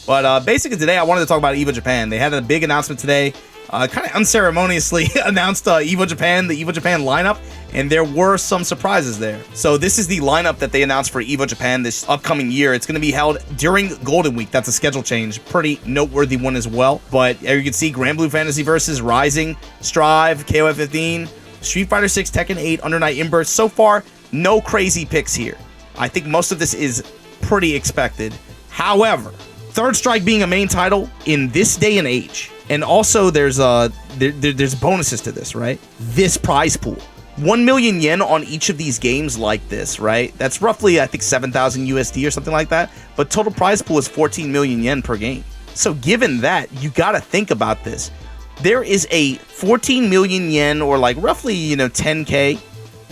But basically today I wanted to talk about EVO Japan. They had a big announcement today. Kind of unceremoniously announced EVO Japan, the EVO Japan lineup, and there were some surprises there. So this is the lineup that they announced for EVO Japan this upcoming year. It's going to be held during Golden Week. That's a schedule change. Pretty noteworthy one as well. But as you can see, Grand Blue Fantasy Versus, Rising, Strive, KOF 15, Street Fighter 6, Tekken 8, Under Night In-Burst. So far, no crazy picks here. I think most of this is pretty expected. However, Third Strike being a main title in this day and age, and also there's bonuses to this, right? This prize pool, 1 million yen on each of these games like this, right? That's roughly, I think, 7,000 USD or something like that. But total prize pool is 14 million yen per game. So given that, you got to think about this. There is a 14 million yen, or like roughly, 10K,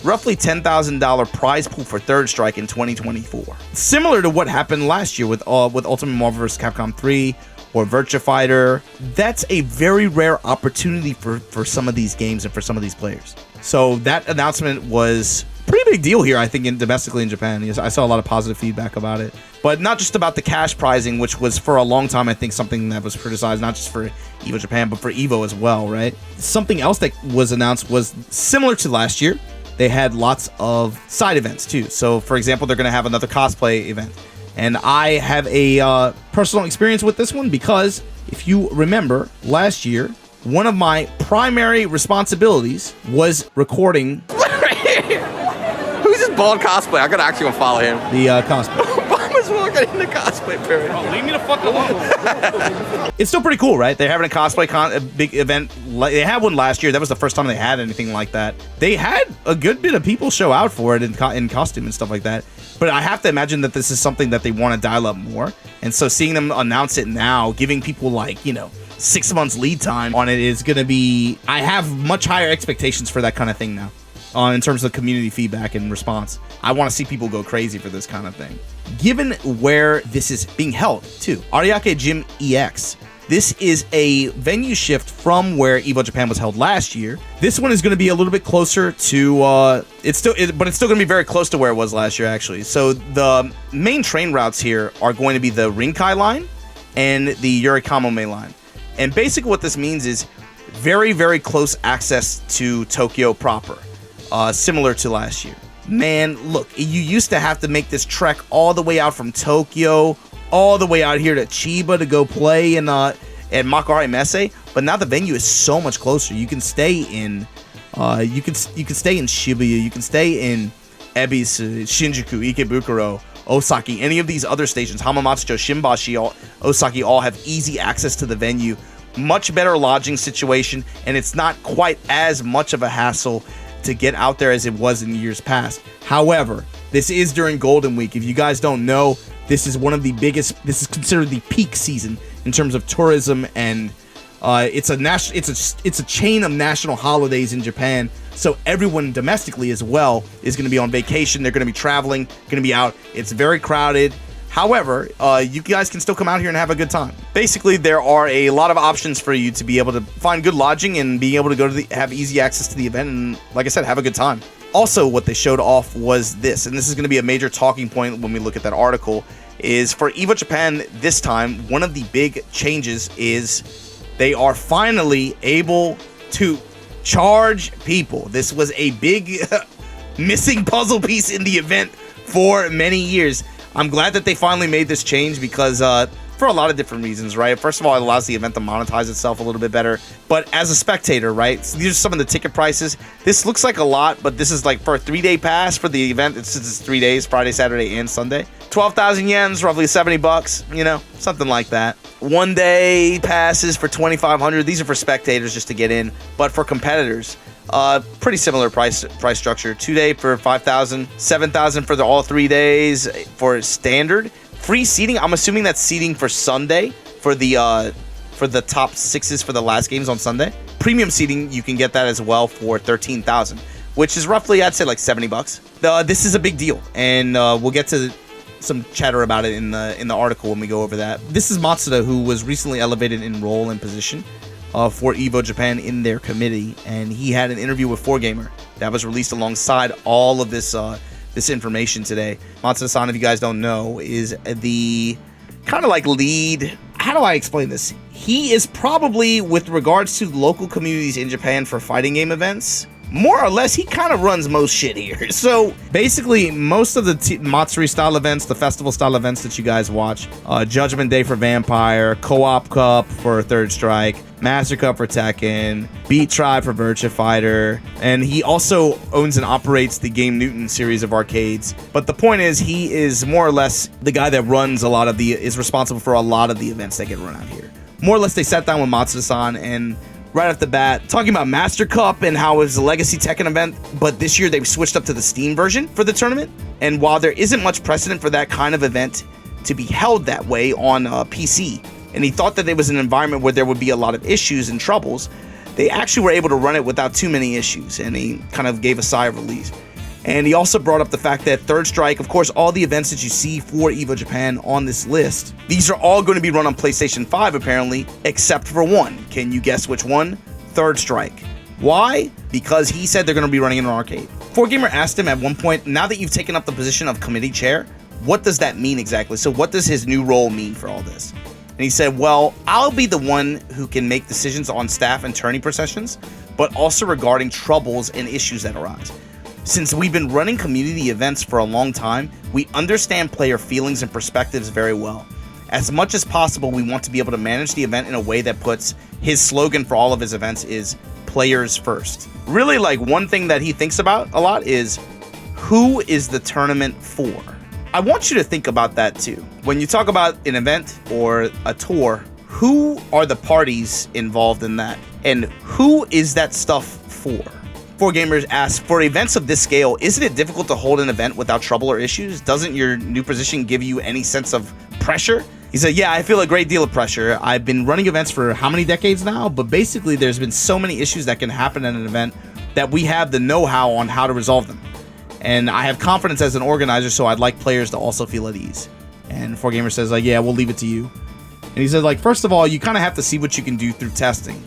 roughly $10,000 prize pool for Third Strike in 2024. Similar to what happened last year with Ultimate Marvel vs. Capcom 3 or Virtua Fighter. That's a very rare opportunity for some of these games and for some of these players. So that announcement was a pretty big deal here, I think, domestically in Japan. I saw a lot of positive feedback about it. But not just about the cash prizing, which was for a long time, I think, something that was criticized, not just for EVO Japan, but for EVO as well, right? Something else that was announced was similar to last year. They had lots of side events too. So for example, they're going to have another cosplay event. And I have a personal experience with this one because if you remember last year, one of my primary responsibilities was recording. Who's this bald cosplay? I gotta actually go follow him. The cosplay. As well getting the cosplay period. Oh, leave me the fuck alone. It's still pretty cool, right? They're having a cosplay a big event. They had one last year. That was the first time they had anything like that. They had a good bit of people show out for it in costume and stuff like that. But I have to imagine that this is something that they want to dial up more. And so seeing them announce it now, giving people 6 months lead time on it is going to be... I have much higher expectations for that kind of thing now. In terms of community feedback and response. I want to see people go crazy for this kind of thing. Given where this is being held, too, Ariake Gym EX. This is a venue shift from where EVO Japan was held last year. This one is going to be a little bit closer to, but it's still going to be very close to where it was last year, actually. So the main train routes here are going to be the Rinkai line and the Yurikamome line. And basically what this means is very, very close access to Tokyo proper. Similar to last year. Man, look, you used to have to make this trek all the way out from Tokyo, all the way out here to Chiba to go play in Makuhari Messe, but now the venue is so much closer. You can stay in you can stay in Shibuya, you can stay in Ebisu, Shinjuku, Ikebukuro, Osaki, any of these other stations, Hamamatsucho, Shimbashi, Osaki all have easy access to the venue. Much better lodging situation, and it's not quite as much of a hassle to get out there as it was in years past. However, this is during Golden Week. If you guys don't know, this is one of the biggest. This is considered the peak season in terms of tourism, and it's a chain of national holidays in Japan. So everyone domestically as well is going to be on vacation. They're going to be traveling, going to be out. It's very crowded. However, you guys can still come out here and have a good time. Basically, there are a lot of options for you to be able to find good lodging and be able to go to have easy access to the event and, like I said, have a good time. Also, what they showed off was this, and this is going to be a major talking point when we look at that article, is for EVO Japan this time, one of the big changes is they are finally able to charge people. This was a big missing puzzle piece in the event for many years. I'm glad that they finally made this change because for a lot of different reasons, right? First of all, it allows the event to monetize itself a little bit better. But as a spectator, right? So these are some of the ticket prices. This looks like a lot, but this is like for a 3-day pass for the event. Since it's 3 days, Friday, Saturday, and Sunday. 12,000 yens, roughly $70, something like that. 1 day passes for 2,500. These are for spectators just to get in. But for competitors, pretty similar price structure. 2 day for 5,000, 7,000 for all 3 days for standard. Free seating. I'm assuming that's seating for Sunday for the top sixes for the last games on Sunday. Premium seating, you can get that as well for 13,000, which is roughly, I'd say, like $70. This is a big deal, and we'll get to some chatter about it in the article when we go over that. This is Matsuda, who was recently elevated in role and position for EVO Japan in their committee, and he had an interview with 4Gamer that was released alongside all of this information today. Matsuda-san, if you guys don't know, is the kind of like lead how do I explain this? He is probably, with regards to local communities in Japan for fighting game events, more or less, he kind of runs most shit here. So basically, most of the Matsuri style events, the festival style events that you guys watch, Judgment Day for Vampire, Co-op Cup for Third Strike, Master Cup for Tekken, Beat Tribe for Virtua Fighter, and he also owns and operates the Game Newton series of arcades. But the point is, he is more or less the guy that runs a lot of is responsible for a lot of the events that get run out here. More or less, they sat down with Matsuda-san and right off the bat, talking about Master Cup and how it was a Legacy Tekken event, but this year they've switched up to the Steam version for the tournament. And while there isn't much precedent for that kind of event to be held that way on PC, and he thought that there was an environment where there would be a lot of issues and troubles, they actually were able to run it without too many issues, and he kind of gave a sigh of relief. And he also brought up the fact that Third Strike, of course, all the events that you see for EVO Japan on this list, these are all going to be run on PlayStation 5 apparently, except for one. Can you guess which one? Third Strike. Why? Because he said they're going to be running in an arcade. 4Gamer asked him at one point, now that you've taken up the position of committee chair, what does that mean exactly? So what does his new role mean for all this? And he said, well, I'll be the one who can make decisions on staff and tourney processions, but also regarding troubles and issues that arise. Since we've been running community events for a long time, we understand player feelings and perspectives very well. As much as possible, we want to be able to manage the event in a way that puts his slogan for all of his events is players first. Really, like, one thing that he thinks about a lot is who is the tournament for? I want you to think about that too. When you talk about an event or a tour, who are the parties involved in that? And who is that stuff for? 4Gamers asked, for events of this scale, isn't it difficult to hold an event without trouble or issues? Doesn't your new position give you any sense of pressure? He said, yeah, I feel a great deal of pressure. I've been running events for how many decades now? But basically, there's been so many issues that can happen at an event that we have the know-how on how to resolve them. And I have confidence as an organizer, so I'd like players to also feel at ease. And 4Gamer says, like, yeah, we'll leave it to you. And he said, like, first of all, you kind of have to see what you can do through testing.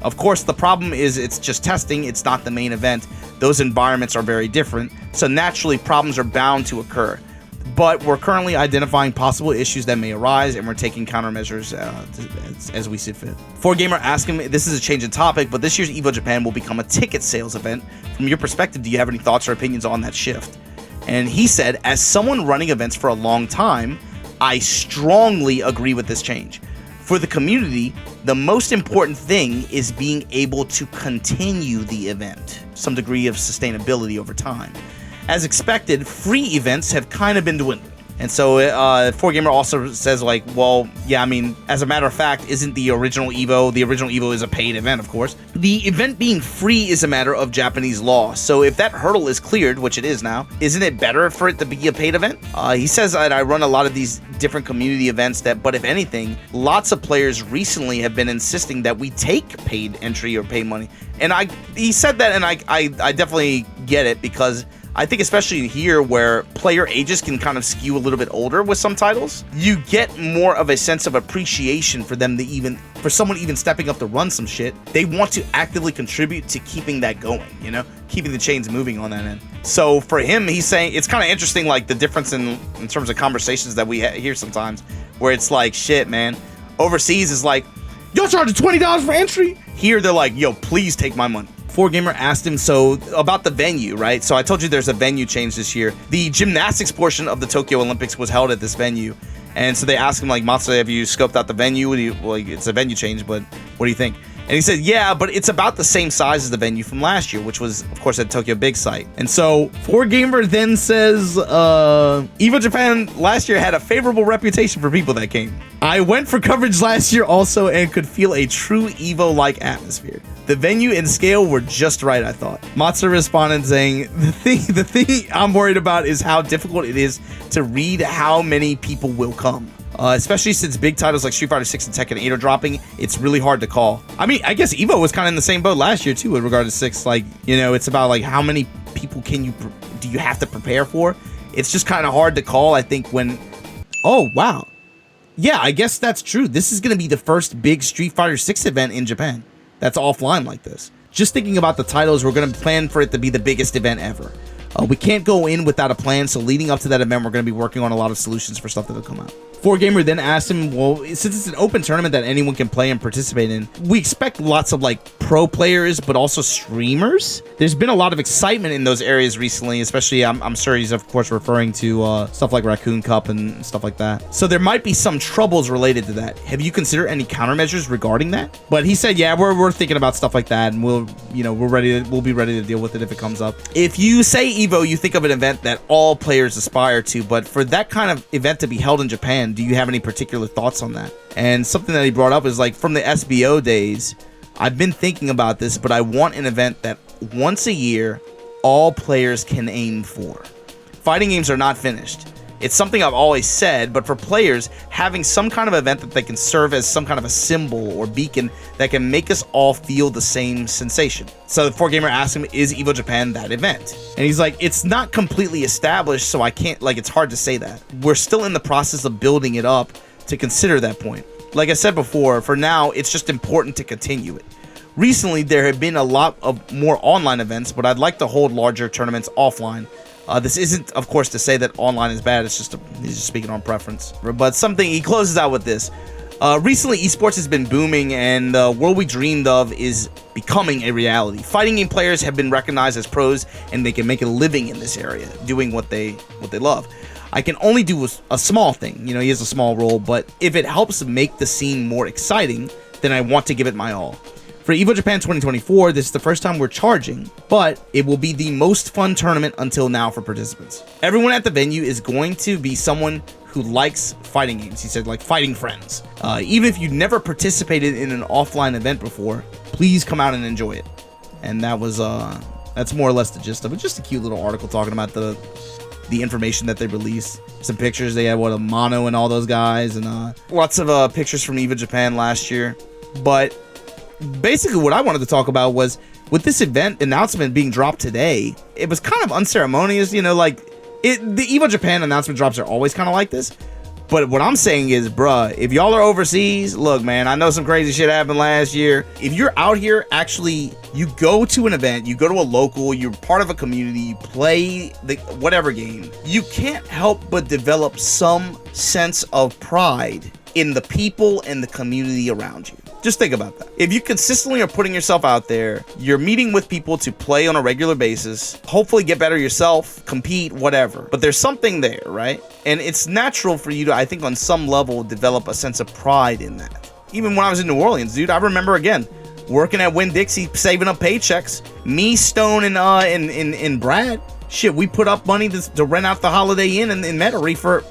Of course, the problem is it's just testing, it's not the main event. Those environments are very different, so naturally problems are bound to occur. But we're currently identifying possible issues that may arise, and we're taking countermeasures as we see fit. 4Gamer asked him, this is a change in topic, but this year's EVO Japan will become a ticket sales event. From your perspective, do you have any thoughts or opinions on that shift? And he said, as someone running events for a long time, I strongly agree with this change. For the community, the most important thing is being able to continue the event, some degree of sustainability over time. As expected, free events have kind of been dwindling. And so 4Gamer also says, like, well, yeah, I mean, as a matter of fact, isn't the original EVO is a paid event, of course. The event being free is a matter of Japanese law. So if that hurdle is cleared, which it is now, isn't it better for it to be a paid event? He says that I run a lot of these different community events but if anything, lots of players recently have been insisting that we take paid entry or pay money. And he said that, and I definitely get it, because I think especially here where player ages can kind of skew a little bit older with some titles, you get more of a sense of appreciation for them for someone even stepping up to run some shit. They want to actively contribute to keeping that going, you know, keeping the chains moving on that end. So for him, he's saying it's kind of interesting, like the difference in terms of conversations that we hear sometimes, where it's like, shit, man, overseas is like, y'all charging $20 for entry. Here they're like, yo, please take my money. 4Gamer asked him, so about the venue, right? So I told you there's a venue change this year. The gymnastics portion of the Tokyo Olympics was held at this venue. And so they asked him, like, Matsuda, have you scoped out the venue? Well, it's a venue change, but what do you think? And he said, yeah, but it's about the same size as the venue from last year, which was, of course, at Tokyo Big Site. And so 4Gamer then says, EVO Japan last year had a favorable reputation for people that came. I went for coverage last year also and could feel a true EVO-like atmosphere. The venue and scale were just right, I thought. Matsuda responded saying, the thing I'm worried about is how difficult it is to read how many people will come. Especially since big titles like Street Fighter 6 and Tekken 8 are dropping, it's really hard to call. I mean, I guess EVO was kind of in the same boat last year too with regard to 6. Like, you know, it's about like how many people do you have to prepare for? It's just kind of hard to call, I think, when... Oh, wow. Yeah, I guess that's true. This is going to be the first big Street Fighter 6 event in Japan that's offline like this. Just thinking about the titles, we're going to plan for it to be the biggest event ever. We can't go in without a plan, so leading up to that event, we're going to be working on a lot of solutions for stuff that'll come out. 4Gamer then asked him, well, since it's an open tournament that anyone can play and participate in, we expect lots of like pro players, but also streamers. There's been a lot of excitement in those areas recently, especially I'm sure he's of course referring to stuff like Raccoon Cup and stuff like that. So there might be some troubles related to that. Have you considered any countermeasures regarding that? But he said, yeah, we're thinking about stuff like that, and we'll be ready to deal with it if it comes up. If you say Evo, you think of an event that all players aspire to, but for that kind of event to be held in Japan, do you have any particular thoughts on that? And something that he brought up is like from the SBO days, I've been thinking about this, but I want an event that once a year, all players can aim for. Fighting games are not finished. It's something I've always said, but for players, having some kind of event that they can serve as some kind of a symbol or beacon that can make us all feel the same sensation. So the 4Gamer asked him, is Evo Japan that event? And he's like, it's not completely established, so I can't, like, it's hard to say that. We're still in the process of building it up to consider that point. Like I said before, for now, it's just important to continue it. Recently, there have been a lot of more online events, but I'd like to hold larger tournaments offline. This isn't, of course, to say that online is bad. It's just he's just speaking on preference. But something he closes out with this. Recently, esports has been booming, and the world we dreamed of is becoming a reality. Fighting game players have been recognized as pros, and they can make a living in this area, doing what they love. I can only do a small thing. You know, he has a small role, but if it helps make the scene more exciting, then I want to give it my all. For Evo Japan 2024, this is the first time we're charging, but it will be the most fun tournament until now for participants. Everyone at the venue is going to be someone who likes fighting games. He said, like, fighting friends. Even if you've never participated in an offline event before, please come out and enjoy it. And that was, that's more or less the gist of it. Just a cute little article talking about the information that they released. Some pictures. They had, a Mono and all those guys, and lots of pictures from Evo Japan last year. But basically what I wanted to talk about was, with this event announcement being dropped today, it was kind of unceremonious, you know, like the Evo Japan announcement drops are always kind of like this. But what I'm saying is, bruh, if y'all are overseas, look, man, I know some crazy shit happened last year. If you're out here, actually, you go to an event, you go to a local, you're part of a community, you play the whatever game, you can't help but develop some sense of pride in the people and the community around you. Just think about that. If you consistently are putting yourself out there, you're meeting with people to play on a regular basis, hopefully get better yourself, compete, whatever. But there's something there, right? And it's natural for you to, I think, on some level, develop a sense of pride in that. Even when I was in New Orleans, dude, I remember, again, working at Winn-Dixie, saving up paychecks. Me, Stone, and Brad, shit, we put up money to rent out the Holiday Inn in Metairie for,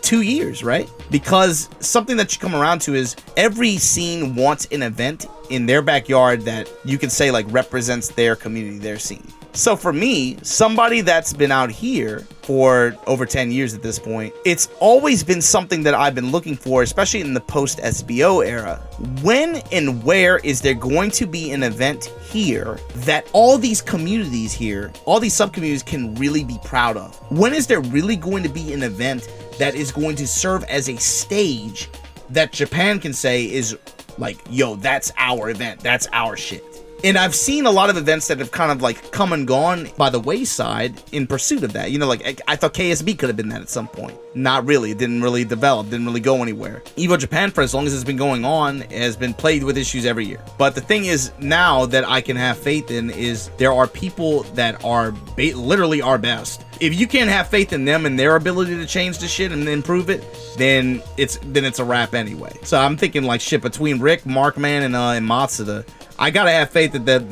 2 years, right? Because something that you come around to is every scene wants an event in their backyard that you can say, like, represents their community, their scene. So for me, somebody that's been out here for over 10 years at this point, it's always been something that I've been looking for, especially in the post-SBO era. When and where is there going to be an event here that all these communities here, all these sub-communities can really be proud of? When is there really going to be an event that is going to serve as a stage that Japan can say is like, yo, that's our event, that's our shit? And I've seen a lot of events that have kind of like come and gone by the wayside in pursuit of that. You know, like I thought KSB could have been that at some point. Not really. It didn't really develop, didn't really go anywhere. Evo Japan, for as long as it's been going on, has been plagued with issues every year. But the thing is, now that I can have faith in is there are people that are literally our best. If you can't have faith in them and their ability to change the shit and improve it, then it's a wrap anyway. So I'm thinking like shit between Rick, Markman, and Matsuda. I gotta have faith that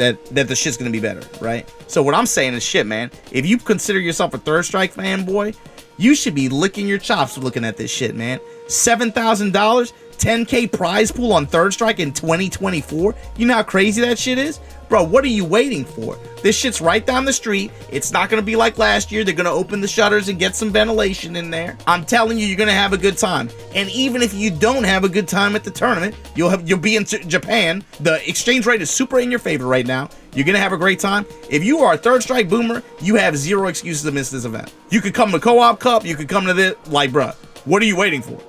the shit's gonna be better, right? So what I'm saying is, shit, man, if you consider yourself a Third Strike fanboy, you should be licking your chops looking at this shit, man. $7,000, 10K prize pool on Third Strike in 2024. You know how crazy that shit is? Bro, what are you waiting for? This shit's right down the street. It's not going to be like last year. They're going to open the shutters and get some ventilation in there. I'm telling you, you're going to have a good time. And even if you don't have a good time at the tournament, you'll be in Japan. The exchange rate is super in your favor right now. You're going to have a great time. If you are a Third Strike boomer, you have zero excuses to miss this event. You could come to Co-op Cup. You could come to this. Like, bruh, what are you waiting for?